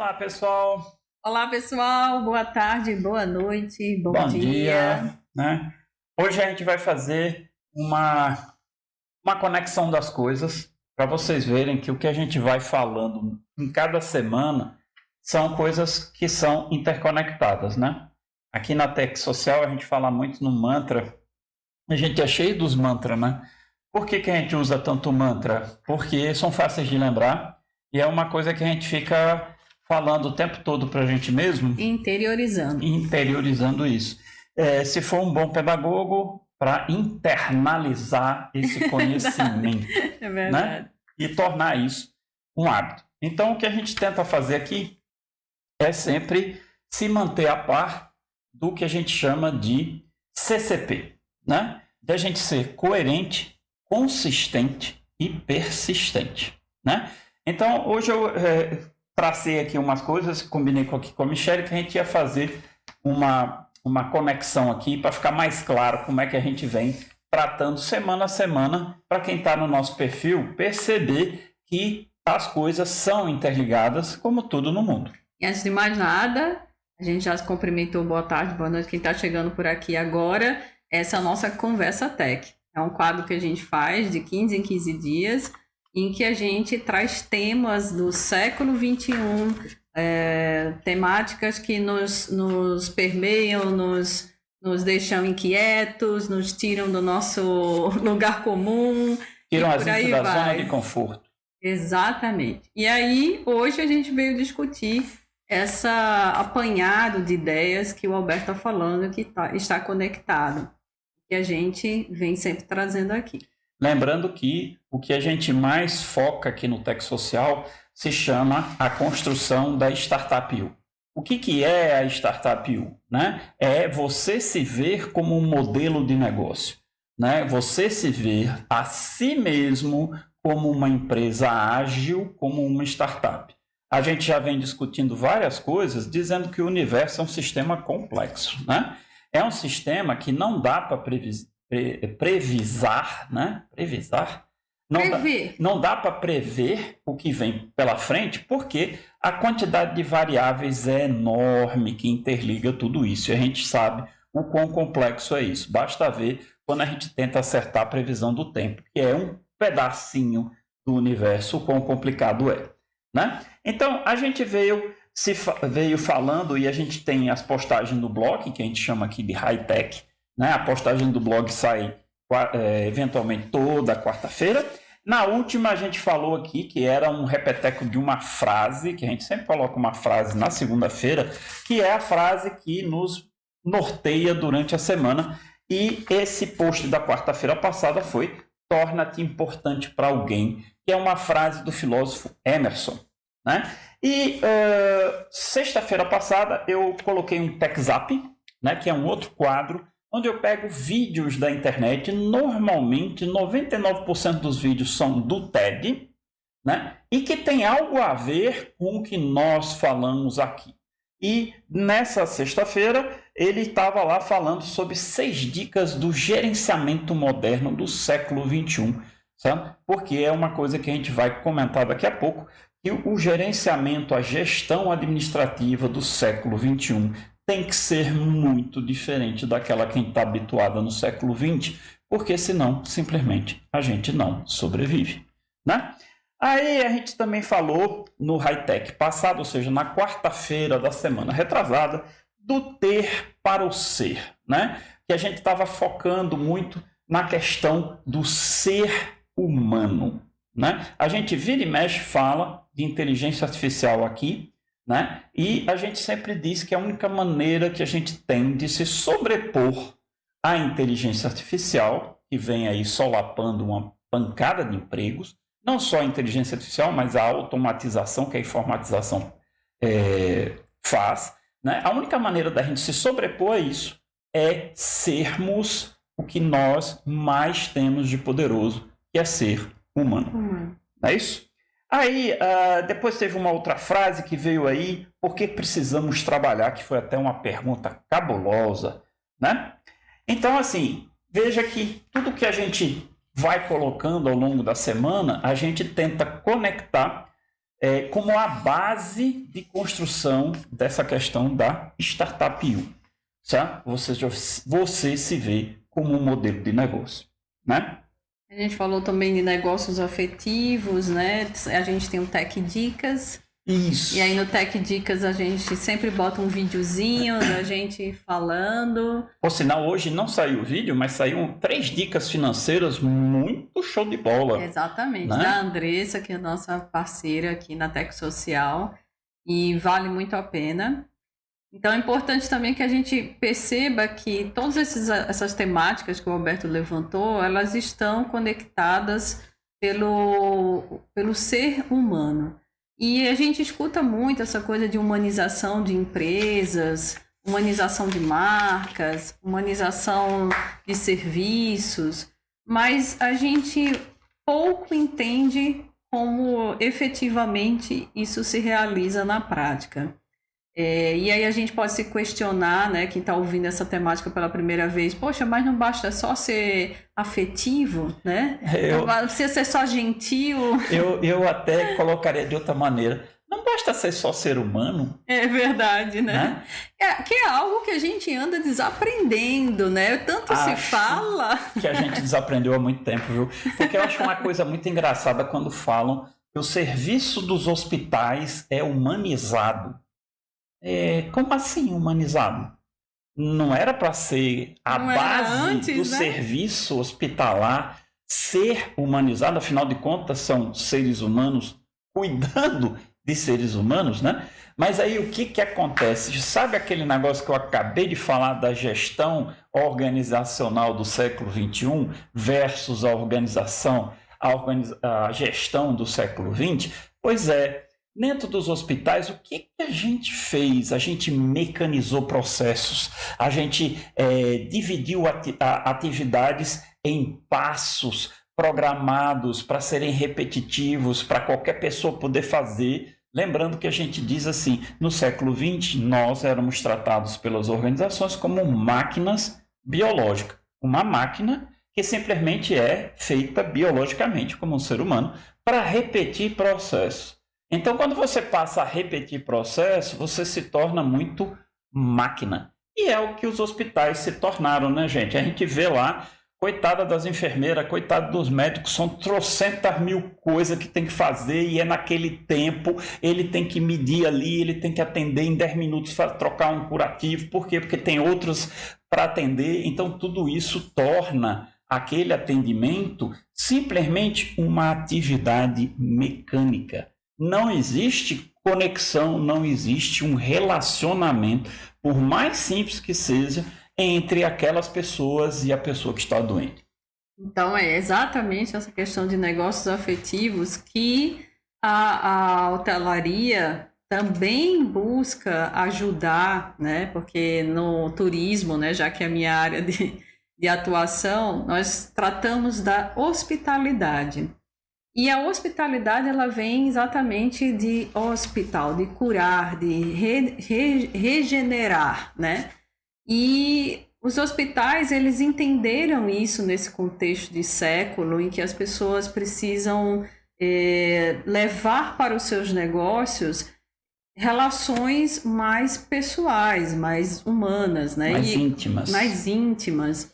Olá, pessoal. Olá, pessoal. Boa tarde, boa noite, bom Bom dia. dia, né? Hoje a gente vai fazer uma conexão das coisas para vocês verem que o que a gente vai falando em cada semana são coisas que são interconectadas, né? Aqui na Tech Social a gente fala muito no mantra. A gente é cheio dos mantras, né? Por que a gente usa tanto mantra? Porque são fáceis de lembrar e é uma coisa que a gente fica falando o tempo todo para a gente mesmo. Interiorizando isso. Se for um bom pedagogo, para internalizar esse conhecimento. É verdade. Né? E tornar isso um hábito. Então, o que a gente tenta fazer aqui é sempre se manter a par do que a gente chama de CCP, né? De a gente ser coerente, consistente e persistente, né? Então, hoje eu tracei aqui umas coisas, combinei aqui com a Michelle, que a gente ia fazer uma conexão aqui para ficar mais claro como é que a gente vem tratando semana a semana, para quem está no nosso perfil perceber que as coisas são interligadas, como tudo no mundo. E antes de mais nada, a gente já se cumprimentou, boa tarde, boa noite, quem está chegando por aqui agora. Essa é a nossa Conversa Tech. É um quadro que a gente faz de 15 em 15 dias, em que a gente traz temas do século XXI, temáticas que nos permeiam, nos deixam inquietos, nos tiram do nosso lugar comum. Tiram a gente da zona de conforto. Exatamente. E aí, hoje a gente veio discutir essa apanhado de ideias que o Alberto está falando, que está conectado, que a gente vem sempre trazendo aqui. Lembrando que o que a gente mais foca aqui no Tech Social se chama a construção da Startup U. O que é a Startup U? Né? É você se ver como um modelo de negócio. Né? Você se ver a si mesmo como uma empresa ágil, como uma startup. A gente já vem discutindo várias coisas, dizendo que o universo é um sistema complexo. Né? É um sistema que não dá para previsar, né? Não dá para prever o que vem pela frente, porque a quantidade de variáveis é enorme que interliga tudo isso. E a gente sabe o quão complexo é isso. Basta ver quando a gente tenta acertar a previsão do tempo, que é um pedacinho do universo, o quão complicado é. Né? Então, a gente veio falando, e a gente tem as postagens do blog, que a gente chama aqui de high-tech. Né? A postagem do blog sai eventualmente toda quarta-feira. Na última a gente falou aqui que era um repeteco de uma frase, que a gente sempre coloca uma frase na segunda-feira, que é a frase que nos norteia durante a semana. E esse post da quarta-feira passada foi "Torna-te importante para alguém", que é uma frase do filósofo Emerson. Né? E sexta-feira passada eu coloquei um TechZap, né, que é um outro quadro, onde eu pego vídeos da internet. Normalmente 99% dos vídeos são do TED, né? E que tem algo a ver com o que nós falamos aqui. E nessa sexta-feira ele estava lá falando sobre 6 dicas do gerenciamento moderno do século XXI, sabe? Porque é uma coisa que a gente vai comentar daqui a pouco, que o gerenciamento, a gestão administrativa do século XXI tem que ser muito diferente daquela que a gente está habituada no século XX, porque senão, simplesmente, a gente não sobrevive. Né? Aí a gente também falou no high-tech passado, ou seja, na quarta-feira da semana retrasada, do ter para o ser, né? Que a gente estava focando muito na questão do ser humano. Né? A gente vira e mexe fala de inteligência artificial aqui, né? E a gente sempre diz que a única maneira que a gente tem de se sobrepor à inteligência artificial, que vem aí solapando uma pancada de empregos, não só a inteligência artificial, mas a automatização que a informatização faz, né? A única maneira da gente se sobrepor a isso é sermos o que nós mais temos de poderoso, que é ser humano. Não é isso? Aí, depois teve uma outra frase que veio aí: por que precisamos trabalhar? Que foi até uma pergunta cabulosa, né? Então, assim, veja que tudo que a gente vai colocando ao longo da semana, a gente tenta conectar como a base de construção dessa questão da Startup U. Tá? Você se vê como um modelo de negócio, né? A gente falou também de negócios afetivos, né? A gente tem o Tech Dicas. Isso. E aí no Tech Dicas a gente sempre bota um videozinho da gente falando. Por sinal, hoje não saiu o vídeo, mas saíram 3 dicas financeiras muito show de bola. Exatamente, né? da Andressa, que é a nossa parceira aqui na Tech Social. E vale muito a pena. Então é importante também que a gente perceba que todas essas temáticas que o Roberto levantou, elas estão conectadas pelo ser humano. E a gente escuta muito essa coisa de humanização de empresas, humanização de marcas, humanização de serviços, mas a gente pouco entende como efetivamente isso se realiza na prática. E aí a gente pode se questionar, né, quem está ouvindo essa temática pela primeira vez, poxa, mas não basta só ser afetivo, né? Não precisa ser só gentil. Eu até colocaria de outra maneira. Não basta ser só ser humano. É verdade, né? Que é algo que a gente anda desaprendendo, né? Tanto se fala. Que a gente desaprendeu há muito tempo, viu? Porque eu acho uma coisa muito engraçada quando falam que o serviço dos hospitais é humanizado. Como assim humanizado? Não era para ser a base do serviço hospitalar ser humanizado? Afinal de contas, são seres humanos cuidando de seres humanos, né? Mas aí o que acontece? Sabe aquele negócio que eu acabei de falar da gestão organizacional do século XXI versus a gestão do século XX? Pois é. Dentro dos hospitais, o que a gente fez? A gente mecanizou processos, a gente dividiu atividades em passos programados para serem repetitivos, para qualquer pessoa poder fazer. Lembrando que a gente diz assim, no século XX, nós éramos tratados pelas organizações como máquinas biológicas. Uma máquina que simplesmente é feita biologicamente, como um ser humano, para repetir processos. Então, quando você passa a repetir processo, você se torna muito máquina. E é o que os hospitais se tornaram, né, gente? A gente vê lá, coitada das enfermeiras, coitada dos médicos, são trocentas mil coisas que tem que fazer e é naquele tempo, ele tem que medir ali, ele tem que atender em 10 minutos para trocar um curativo. Por quê? Porque tem outros para atender. Então, tudo isso torna aquele atendimento simplesmente uma atividade mecânica. Não existe conexão, não existe um relacionamento, por mais simples que seja, entre aquelas pessoas e a pessoa que está doente. Então, é exatamente essa questão de negócios afetivos que a hotelaria também busca ajudar, né? Porque no turismo, né, já que é a minha área de atuação, nós tratamos da hospitalidade. E a hospitalidade, ela vem exatamente de hospital, de curar, de regenerar, né? E os hospitais, eles entenderam isso nesse contexto de século, em que as pessoas precisam levar para os seus negócios relações mais pessoais, mais humanas, né? Mais íntimas.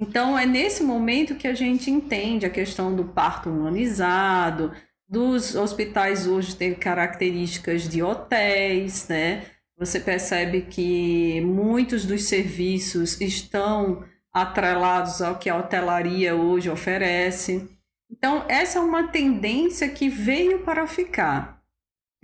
Então, é nesse momento que a gente entende a questão do parto humanizado, dos hospitais hoje têm características de hotéis, né? Você percebe que muitos dos serviços estão atrelados ao que a hotelaria hoje oferece. Então, essa é uma tendência que veio para ficar.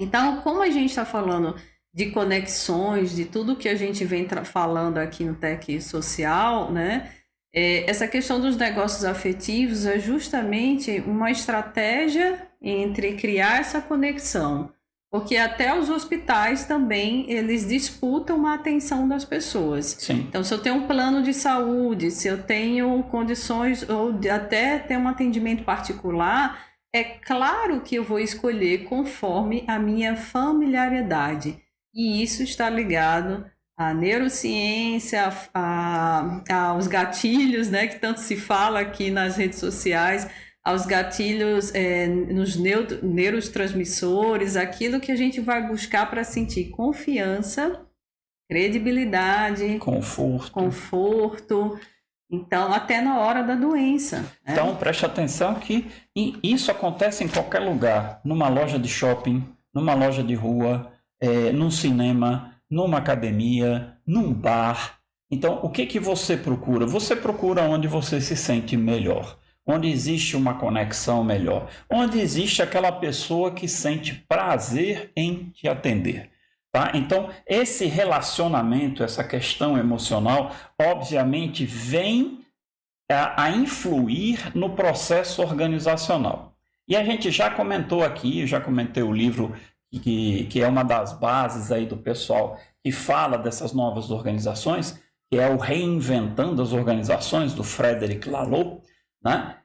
Então, como a gente está falando de conexões, de tudo que a gente vem falando aqui no Tech Social, né? Essa questão dos negócios afetivos é justamente uma estratégia entre criar essa conexão, porque até os hospitais também, eles disputam a atenção das pessoas. Sim. Então, se eu tenho um plano de saúde, se eu tenho condições ou até ter um atendimento particular, é claro que eu vou escolher conforme a minha familiaridade. E isso está ligado à neurociência, aos gatilhos, né, que tanto se fala aqui nas redes sociais, aos gatilhos nos neurotransmissores, aquilo que a gente vai buscar para sentir confiança, credibilidade, conforto. Então, até na hora da doença. Né? Então, preste atenção que isso acontece em qualquer lugar. Numa loja de shopping, numa loja de rua, num cinema, numa academia, num bar. Então, o que você procura? Você procura onde você se sente melhor. Onde existe uma conexão melhor. Onde existe aquela pessoa que sente prazer em te atender. Tá? Então, esse relacionamento, essa questão emocional, obviamente, vem a influir no processo organizacional. E a gente já comentou aqui, eu já comentei o livro que é uma das bases aí do pessoal que fala dessas novas organizações, que é o Reinventando as Organizações, do Frederic Laloux, né?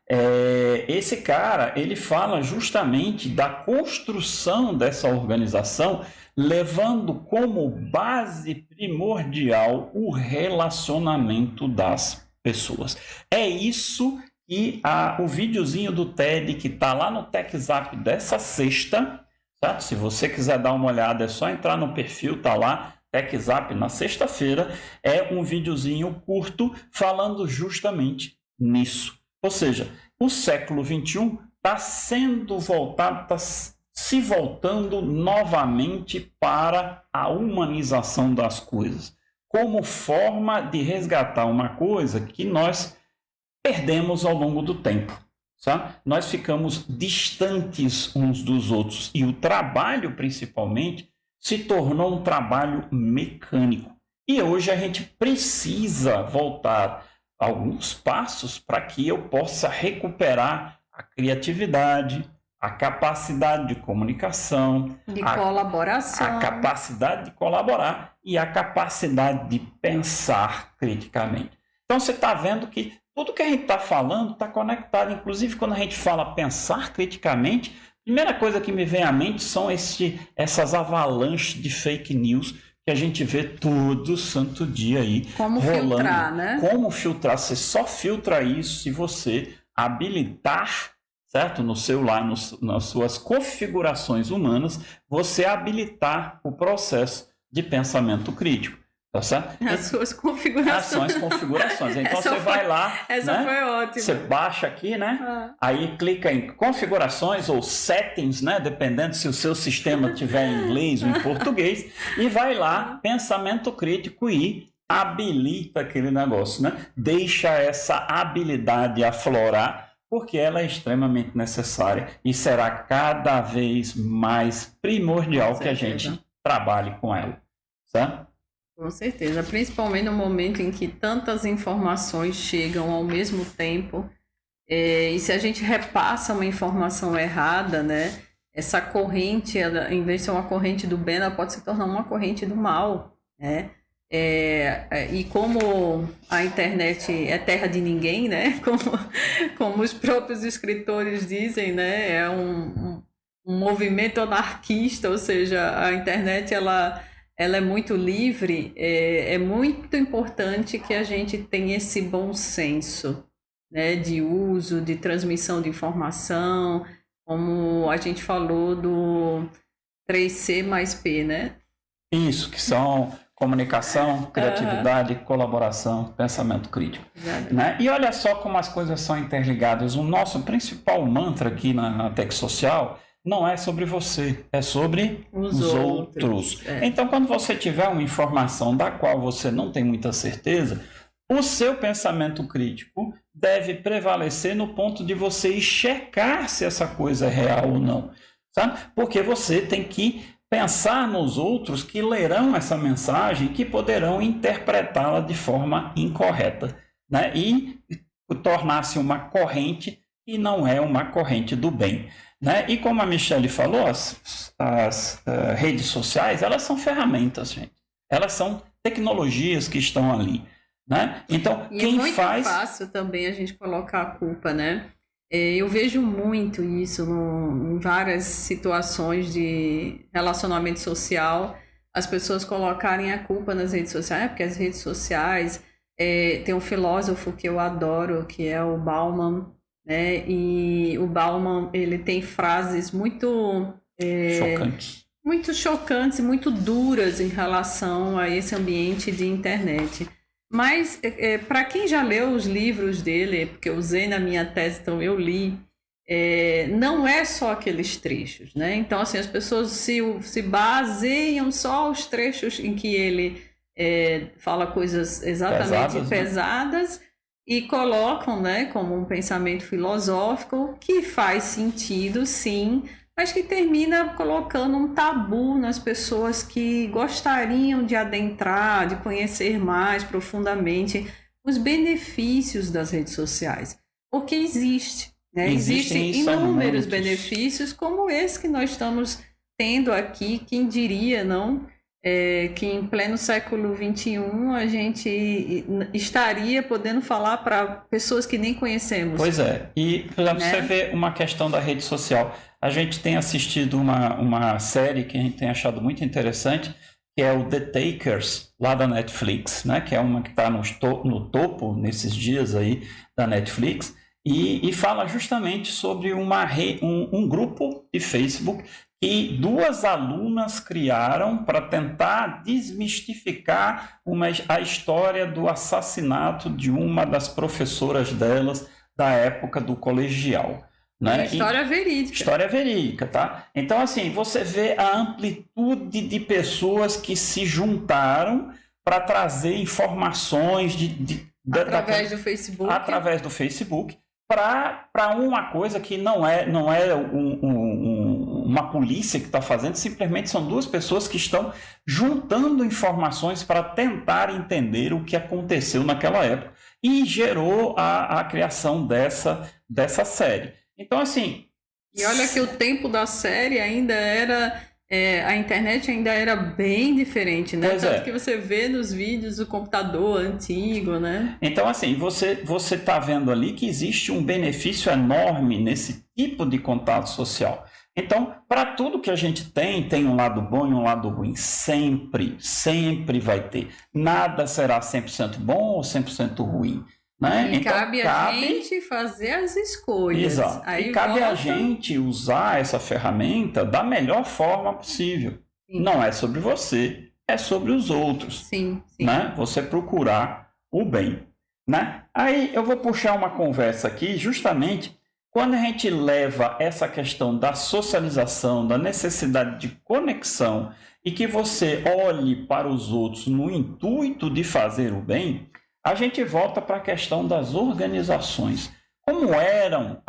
Esse cara, ele fala justamente da construção dessa organização, levando como base primordial o relacionamento das pessoas. É isso que o videozinho do TED, que está lá no TechZap dessa sexta, tá? Se você quiser dar uma olhada, é só entrar no perfil, tá lá, TechZap na sexta-feira, é um videozinho curto falando justamente nisso. Ou seja, o século XXI está sendo voltado, está se voltando novamente para a humanização das coisas, como forma de resgatar uma coisa que nós perdemos ao longo do tempo. Sabe? Nós ficamos distantes uns dos outros e o trabalho, principalmente, se tornou um trabalho mecânico. E hoje a gente precisa voltar alguns passos para que eu possa recuperar a criatividade, a capacidade de comunicação, colaboração, a capacidade de colaborar e a capacidade de pensar criticamente. Então você está vendo que tudo que a gente está falando está conectado. Inclusive, quando a gente fala pensar criticamente, a primeira coisa que me vem à mente são essas avalanches de fake news que a gente vê todo santo dia aí como rolando. Filtrar, né? Como filtrar? Você só filtra isso se você habilitar, certo? No celular, nas suas configurações humanas, você habilitar o processo de pensamento crítico. Tá certo? As suas configurações. Então você vai lá. Essa né? foi ótima. Você baixa aqui, né? Aí clica em configurações ou settings, né? Dependendo se o seu sistema tiver em inglês ou em português. E vai lá, pensamento crítico e habilita aquele negócio, né? Deixa essa habilidade aflorar, porque ela é extremamente necessária e será cada vez mais primordial que a gente trabalhe com ela, certo? Com certeza, principalmente no momento em que tantas informações chegam ao mesmo tempo, e se a gente repassa uma informação errada, né, essa corrente, em vez de ser uma corrente do bem, ela pode se tornar uma corrente do mal, né? E como a internet é terra de ninguém, né, como os próprios escritores dizem, né, é um movimento anarquista, ou seja, a internet ela é muito livre, é muito importante que a gente tenha esse bom senso, né, de uso, de transmissão de informação, como a gente falou do 3C mais P, né? Isso, que são comunicação, criatividade, colaboração, pensamento crítico. Né? E olha só como as coisas são interligadas. O nosso principal mantra aqui na Tech Social não é sobre você, é sobre os outros. Então, quando você tiver uma informação da qual você não tem muita certeza, o seu pensamento crítico deve prevalecer no ponto de você checar se essa coisa é real ou não. Sabe? Porque você tem que pensar nos outros que lerão essa mensagem, que poderão interpretá-la de forma incorreta, né? E tornar-se uma corrente e não é uma corrente do bem. Né? E como a Michelle falou, as redes sociais, elas são ferramentas, gente. Elas são tecnologias que estão ali. Né? Então, e quem é muito faz... fácil também a gente colocar a culpa, né? Eu vejo muito isso em várias situações de relacionamento social, as pessoas colocarem a culpa nas redes sociais, porque as redes sociais... tem um filósofo que eu adoro, que é o Bauman, né? E o Bauman, ele tem frases Chocante. muito chocantes e muito duras em relação a esse ambiente de internet. Mas, para quem já leu os livros dele, porque eu usei na minha tese, então eu li, não é só aqueles trechos, né? Então, assim, as pessoas se baseiam só os trechos em que ele fala coisas exatamente pesadas, né? E colocam, né, como um pensamento filosófico que faz sentido, sim, mas que termina colocando um tabu nas pessoas que gostariam de adentrar, de conhecer mais profundamente os benefícios das redes sociais. Porque existe, né? Existem inúmeros benefícios, como esse que nós estamos tendo aqui, quem diria, não? Que em pleno século XXI a gente estaria podendo falar para pessoas que nem conhecemos. Pois é, e por exemplo, né? Você vê uma questão da rede social. A gente tem assistido uma série que a gente tem achado muito interessante, que é o The Takers, lá da Netflix, né? Que é uma que está no topo nesses dias aí da Netflix, e fala justamente sobre um grupo de Facebook que 2 alunas criaram para tentar desmistificar a história do assassinato de uma das professoras delas da época do colegial. Né? História verídica. História verídica, tá? Então, assim, você vê a amplitude de pessoas que se juntaram para trazer informações através do Facebook. Através do Facebook, para uma coisa que não é uma polícia que está fazendo, simplesmente são 2 pessoas que estão juntando informações para tentar entender o que aconteceu naquela época e gerou a criação dessa série. Então, assim... E olha que o tempo da série ainda era... a internet ainda era bem diferente, né? Tanto que você vê nos vídeos o computador antigo, né? Então, assim, você está vendo ali que existe um benefício enorme nesse tipo de contato social. Então, para tudo que a gente tem um lado bom e um lado ruim. Sempre vai ter. Nada será 100% bom ou 100% ruim. Né? E então, cabe a gente fazer as escolhas. Exato. Aí cabe a gente usar essa ferramenta da melhor forma possível. Sim. Não é sobre você, é sobre os outros. Sim. Né? Você procurar o bem. Né? Aí eu vou puxar uma conversa aqui, justamente quando a gente leva essa questão da socialização, da necessidade de conexão e que você olhe para os outros no intuito de fazer o bem, a gente volta para a questão das organizações. Como eram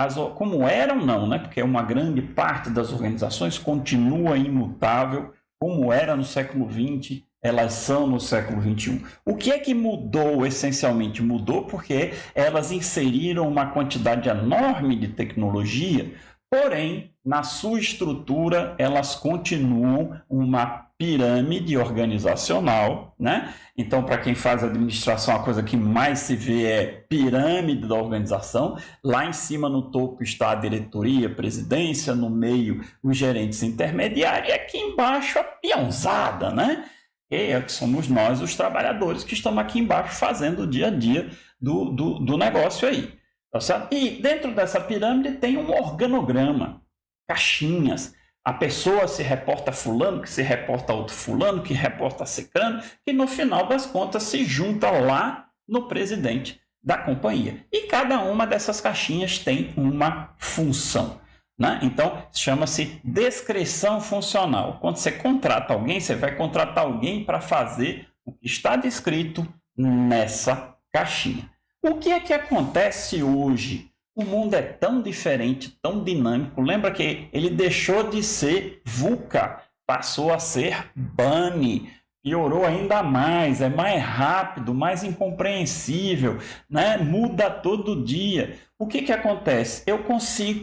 não, né? Porque uma grande parte das organizações continua imutável, como era no século XX, elas são no século XXI. O que é que mudou essencialmente? Mudou porque elas inseriram uma quantidade enorme de tecnologia, porém, na sua estrutura, elas continuam uma pirâmide organizacional, né? Então, para quem faz administração, a coisa que mais se vê é pirâmide da organização. Lá em cima, no topo, está a diretoria, a presidência, no meio, os gerentes intermediários, e aqui embaixo, a peãozada, né? Que somos nós, os trabalhadores, que estamos aqui embaixo fazendo o dia a dia do negócio aí. Tá certo? E dentro dessa pirâmide tem um organograma, caixinhas. A pessoa se reporta a fulano, que se reporta a outro fulano, que reporta a ciclano, que no final das contas se junta lá no presidente da companhia. E cada uma dessas caixinhas tem uma função. Né? Então, chama-se descrição funcional. Quando você contrata alguém, você vai contratar alguém para fazer o que está descrito nessa caixinha. O que é que acontece hoje? O mundo é tão diferente, tão dinâmico. Lembra que ele deixou de ser VUCA, passou a ser BANI. Piorou ainda mais, é mais rápido, mais incompreensível, né? Muda todo dia. O que acontece?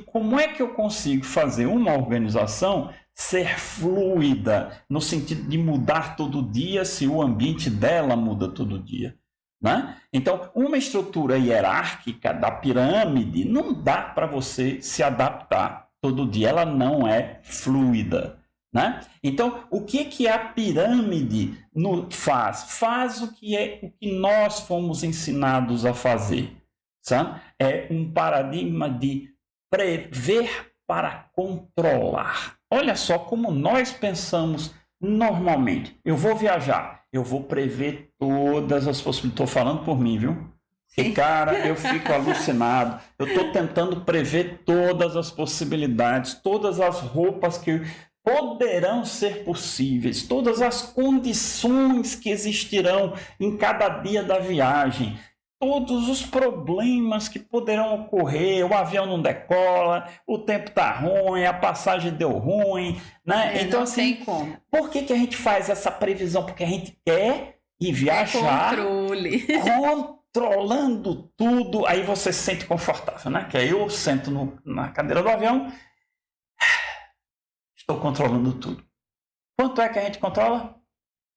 Como é que eu consigo fazer uma organização ser fluida, no sentido de mudar todo dia se o ambiente dela muda todo dia? Né? Então, uma estrutura hierárquica da pirâmide não dá para você se adaptar todo dia, ela não é fluida. Né? Então, o que a pirâmide faz? Faz o que nós fomos ensinados a fazer. sabe? É um paradigma de prever para controlar. Olha só como nós pensamos normalmente. Eu vou viajar, eu vou prever todas as possibilidades. Estou falando por mim, viu? E, cara, eu fico alucinado. Eu estou tentando prever todas as possibilidades, todas as roupas que poderão ser possíveis, todas as condições que existirão em cada dia da viagem, todos os problemas que poderão ocorrer, o avião não decola, o tempo está ruim, a passagem deu ruim, né? Então, assim, tem como. Por que a gente faz essa previsão? Porque a gente quer ir viajar controlando tudo, aí você se sente confortável, né? Que aí eu sento na cadeira do avião, estou controlando tudo. Quanto é que a gente controla?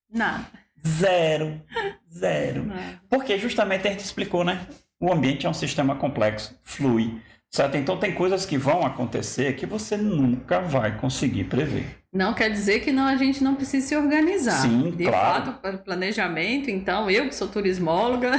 Nada. Zero. Nada. Porque justamente a gente explicou, né? O ambiente é um sistema complexo, flui, certo? Então tem coisas que vão acontecer que você nunca vai conseguir prever. Não quer dizer que a gente não precisa se organizar. Sim, de claro. fato, para planejamento, então, eu que sou turismóloga,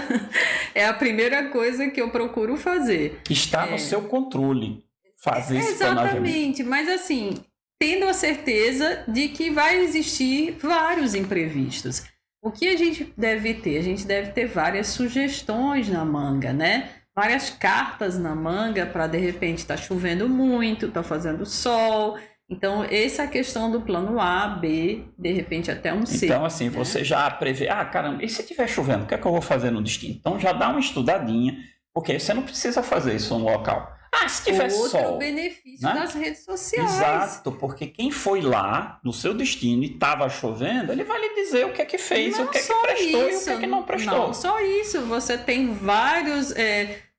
é a primeira coisa que eu procuro fazer. Está no seu controle fazer esse planejamento. Exatamente, mas assim, tendo a certeza de que vai existir vários imprevistos. O que a gente deve ter? A gente deve ter várias sugestões na manga, né? Várias cartas na manga para, de repente, estar chovendo muito, está fazendo sol. Então, essa é a questão do plano A, B, de repente até um C. Então, assim, né? você já prevê, caramba, e se estiver chovendo, o que é que eu vou fazer no destino? Então, já dá uma estudadinha, porque você não precisa fazer isso no local. Se tiver sol. Outro benefício, né, das redes sociais. Exato, porque quem foi lá no seu destino e estava chovendo, ele vai lhe dizer o que é que fez, o que é que prestou e o que é que não prestou. Não só isso, você tem vários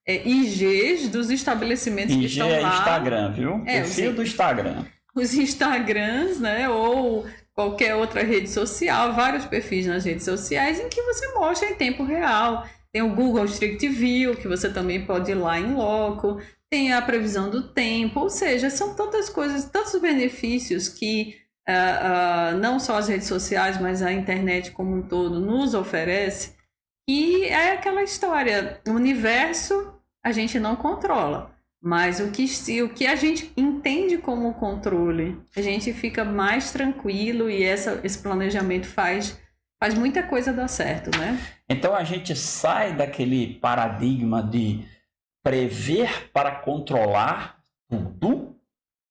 IGs dos estabelecimentos que estão lá. IG é Instagram, viu? Perfil do Instagram. Os Instagrams, né, ou qualquer outra rede social, vários perfis nas redes sociais em que você mostra em tempo real. Tem o Google Street View, que você também pode ir lá em loco. Tem a previsão do tempo, ou seja, são tantas coisas, tantos benefícios que não só as redes sociais, mas a internet como um todo nos oferece, e é aquela história, o universo a gente não controla, mas o que a gente entende como controle, a gente fica mais tranquilo e esse planejamento faz muita coisa dar certo, né? Então a gente sai daquele paradigma de prever para controlar tudo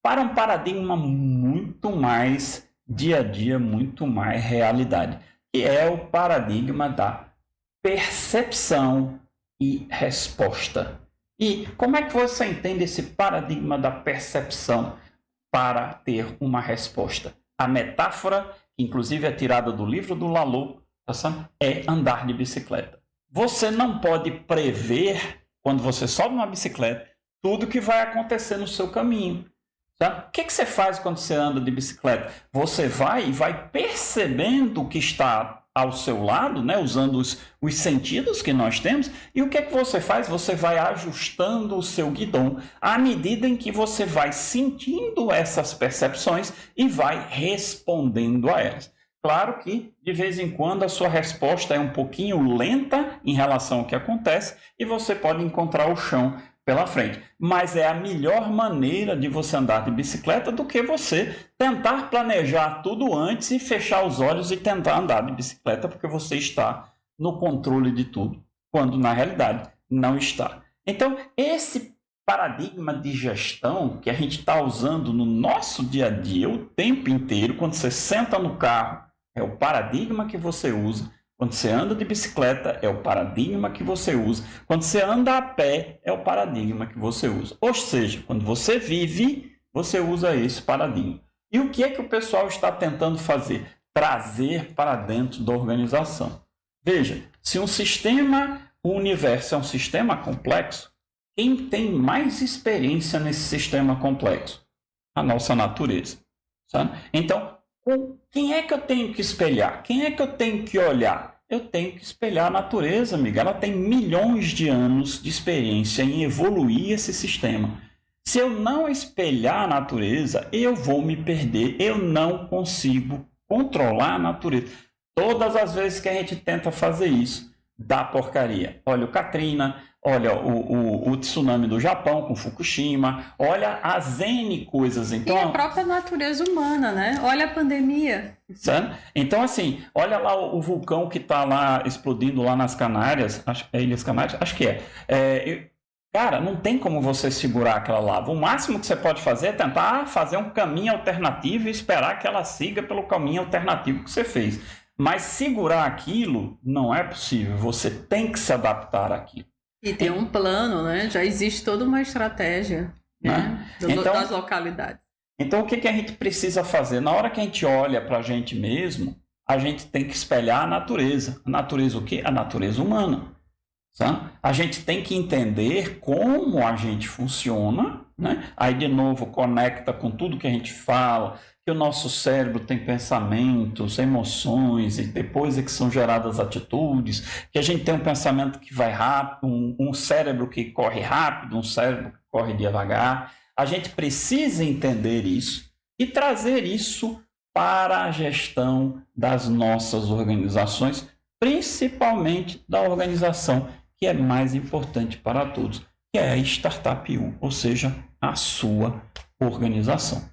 para um paradigma muito mais dia a dia, muito mais realidade, que é o paradigma da percepção e resposta. E como é que você entende esse paradigma da percepção para ter uma resposta? A metáfora, que inclusive é tirada do livro do Lalo, é andar de bicicleta. Você não pode prever, quando você sobe uma bicicleta, tudo que vai acontecer no seu caminho. Tá? O que você faz quando você anda de bicicleta? Você vai percebendo o que está ao seu lado, né? Usando os sentidos que nós temos. E o que é que você faz? Você vai ajustando o seu guidão à medida em que você vai sentindo essas percepções e vai respondendo a elas. Claro que, de vez em quando, a sua resposta é um pouquinho lenta em relação ao que acontece e você pode encontrar o chão pela frente. Mas é a melhor maneira de você andar de bicicleta do que você tentar planejar tudo antes e fechar os olhos e tentar andar de bicicleta porque você está no controle de tudo, quando na realidade não está. Então, esse paradigma de gestão que a gente está usando no nosso dia a dia o tempo inteiro, quando você senta no carro, é o paradigma que você usa. Quando você anda de bicicleta, é o paradigma que você usa. Quando você anda a pé, é o paradigma que você usa. Ou seja, quando você vive, você usa esse paradigma. E o que é que o pessoal está tentando fazer? Trazer para dentro da organização. Veja, se um sistema, o universo é um sistema complexo, quem tem mais experiência nesse sistema complexo? A nossa natureza. Sabe? Então, quem é que eu tenho que espelhar? Quem é que eu tenho que olhar? Eu tenho que espelhar a natureza, amiga. Ela tem milhões de anos de experiência em evoluir esse sistema. Se eu não espelhar a natureza, eu vou me perder. Eu não consigo controlar a natureza. Todas as vezes que a gente tenta fazer isso, dá porcaria. Olha o Katrina, olha o tsunami do Japão com Fukushima, olha as N coisas. Então, e a própria natureza humana, né? Olha a pandemia. Sabe? Então, assim, olha lá o vulcão que está lá explodindo lá nas Canárias, Ilhas Canárias, acho que cara, não tem como você segurar aquela lava. O máximo que você pode fazer é tentar fazer um caminho alternativo e esperar que ela siga pelo caminho alternativo que você fez. Mas segurar aquilo não é possível. Você tem que se adaptar àquilo. E tem um plano, né? Já existe toda uma estratégia, né? Das localidades. Então, o que a gente precisa fazer? Na hora que a gente olha para a gente mesmo, a gente tem que espelhar a natureza. A natureza o quê? A natureza humana. Sabe? A gente tem que entender como a gente funciona, né? Aí, de novo, conecta com tudo que a gente fala, que o nosso cérebro tem pensamentos, emoções, e depois é que são geradas atitudes, que a gente tem um pensamento que vai rápido, um cérebro que corre rápido, um cérebro que corre devagar. A gente precisa entender isso e trazer isso para a gestão das nossas organizações, principalmente da organização que é mais importante para todos, que é a Startup U, ou seja, a sua organização.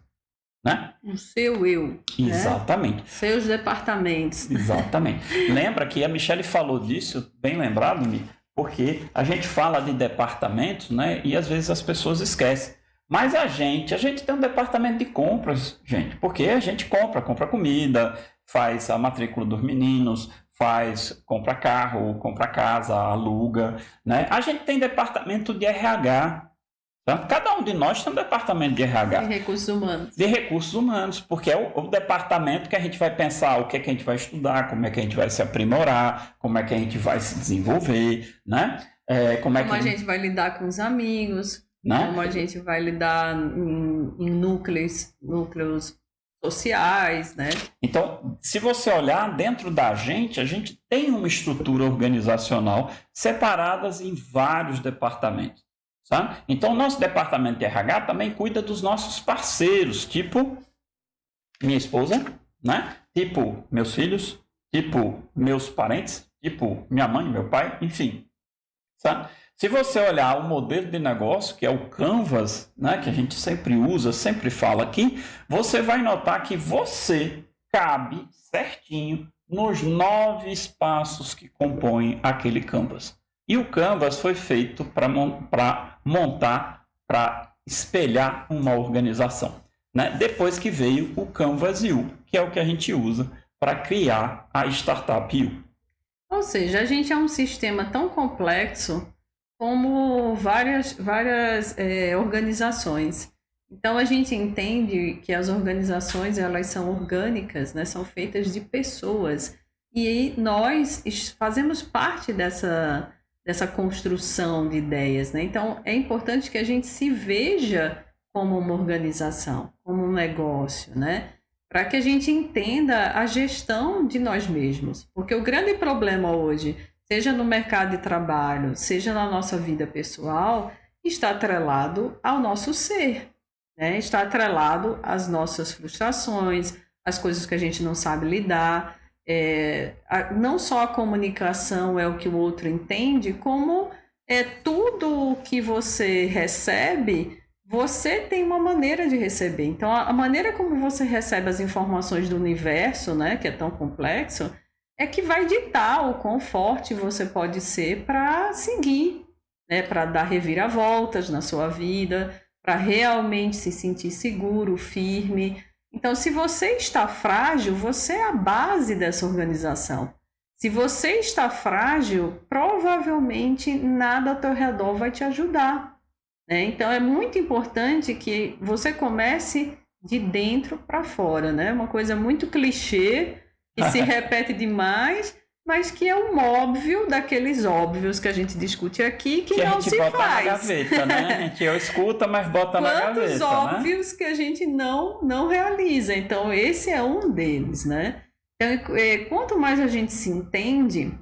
Né? O seu eu. Exatamente. Né? Seus departamentos. Exatamente. Lembra que a Michele falou disso, bem lembrado, Mi? Porque a gente fala de departamentos, né? E às vezes as pessoas esquecem. Mas a gente tem um departamento de compras, gente, porque a gente compra comida, faz a matrícula dos meninos, compra carro, compra casa, aluga, né? A gente tem departamento de RH. Tá? Cada um de nós tem um departamento de RH. De recursos humanos. De recursos humanos, porque é o departamento que a gente vai pensar o que é que a gente vai estudar, como é que a gente vai se aprimorar, como é que a gente vai se desenvolver, né? Como a gente vai lidar com os amigos, né? Como a gente vai lidar em núcleos sociais, né? Então, se você olhar dentro da gente, a gente tem uma estrutura organizacional separadas em vários departamentos. Sabe? Então, o nosso departamento de RH também cuida dos nossos parceiros, tipo minha esposa, né? Tipo meus filhos, tipo meus parentes, tipo minha mãe, meu pai, enfim. Sabe? Se você olhar o modelo de negócio, que é o Canvas, né, que a gente sempre usa, sempre fala aqui, você vai notar que você cabe certinho nos 9 espaços que compõem aquele Canvas. E o Canvas foi feito para montar, para espelhar uma organização. Né? Depois que veio o Canvas U, que é o que a gente usa para criar a Startup U. Ou seja, a gente é um sistema tão complexo como várias organizações. Então, a gente entende que as organizações elas são orgânicas, né? São feitas de pessoas. E nós fazemos parte dessa construção de ideias, né? Então, é importante que a gente se veja como uma organização, como um negócio, né? Para que a gente entenda a gestão de nós mesmos. Porque o grande problema hoje, seja no mercado de trabalho, seja na nossa vida pessoal, está atrelado ao nosso ser, né? Está atrelado às nossas frustrações, às coisas que a gente não sabe lidar. Não só a comunicação é o que o outro entende, como tudo que você recebe, você tem uma maneira de receber. Então, a maneira como você recebe as informações do universo, né, que é tão complexo, é que vai ditar o quão forte você pode ser para seguir, né, para dar reviravoltas na sua vida, para realmente se sentir seguro, firme. Então, se você está frágil, você é a base dessa organização. Se você está frágil, provavelmente nada ao teu redor vai te ajudar, né? Então, é muito importante que você comece de dentro para fora, né? Uma coisa muito clichê, que se repete demais, mas que é um óbvio daqueles óbvios que a gente discute aqui, que não se faz. Que a gente bota na gaveta, né? A gente escuta, mas bota na gaveta. Quantos óbvios, né? Que a gente não realiza. Então, esse é um deles, né? Então, quanto mais a gente se entende,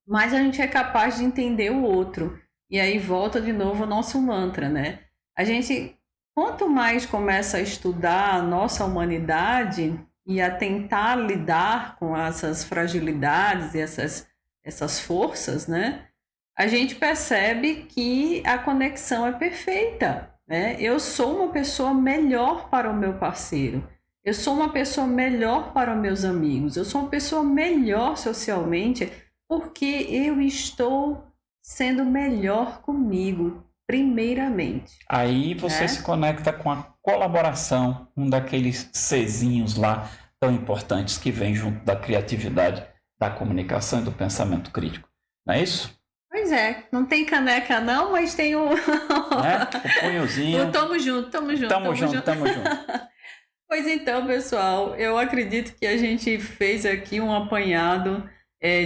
mais a gente é capaz de entender o outro. E aí volta de novo o nosso mantra, né? A gente, quanto mais começa a estudar a nossa humanidade e a tentar lidar com essas fragilidades e essas forças, né? a gente percebe que a conexão é perfeita, né? Eu sou uma pessoa melhor para o meu parceiro, eu sou uma pessoa melhor para os meus amigos, eu sou uma pessoa melhor socialmente porque eu estou sendo melhor comigo, primeiramente. Aí você se conecta com a colaboração, um daqueles Czinhos lá tão importantes que vem junto da criatividade, da comunicação e do pensamento crítico. Não é isso? Pois é, não tem caneca não, mas tem o... Né? O punhozinho. Tamo junto, tamo junto. Tamo junto, tamo junto. Pois então, pessoal, eu acredito que a gente fez aqui um apanhado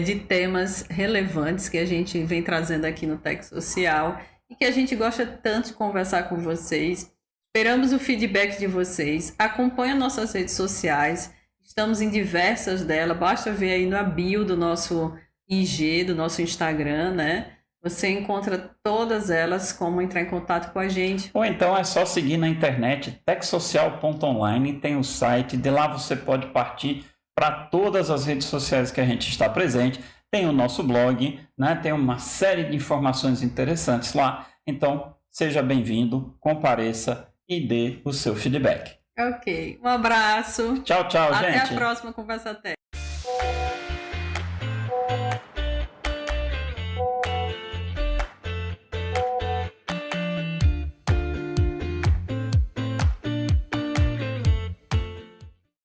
de temas relevantes que a gente vem trazendo aqui no Tech Social e que a gente gosta tanto de conversar com vocês. Esperamos o feedback de vocês. Acompanhe nossas redes sociais. Estamos em diversas delas. Basta ver aí na bio do nosso IG, do nosso Instagram, né? Você encontra todas elas, como entrar em contato com a gente. Ou então é só seguir na internet techsocial.online, tem o site, de lá você pode partir para todas as redes sociais que a gente está presente. Tem o nosso blog, né? Tem uma série de informações interessantes lá. Então, seja bem-vindo, compareça e dê o seu feedback. Ok, um abraço. Tchau, tchau, gente. Até a próxima Conversa Tech.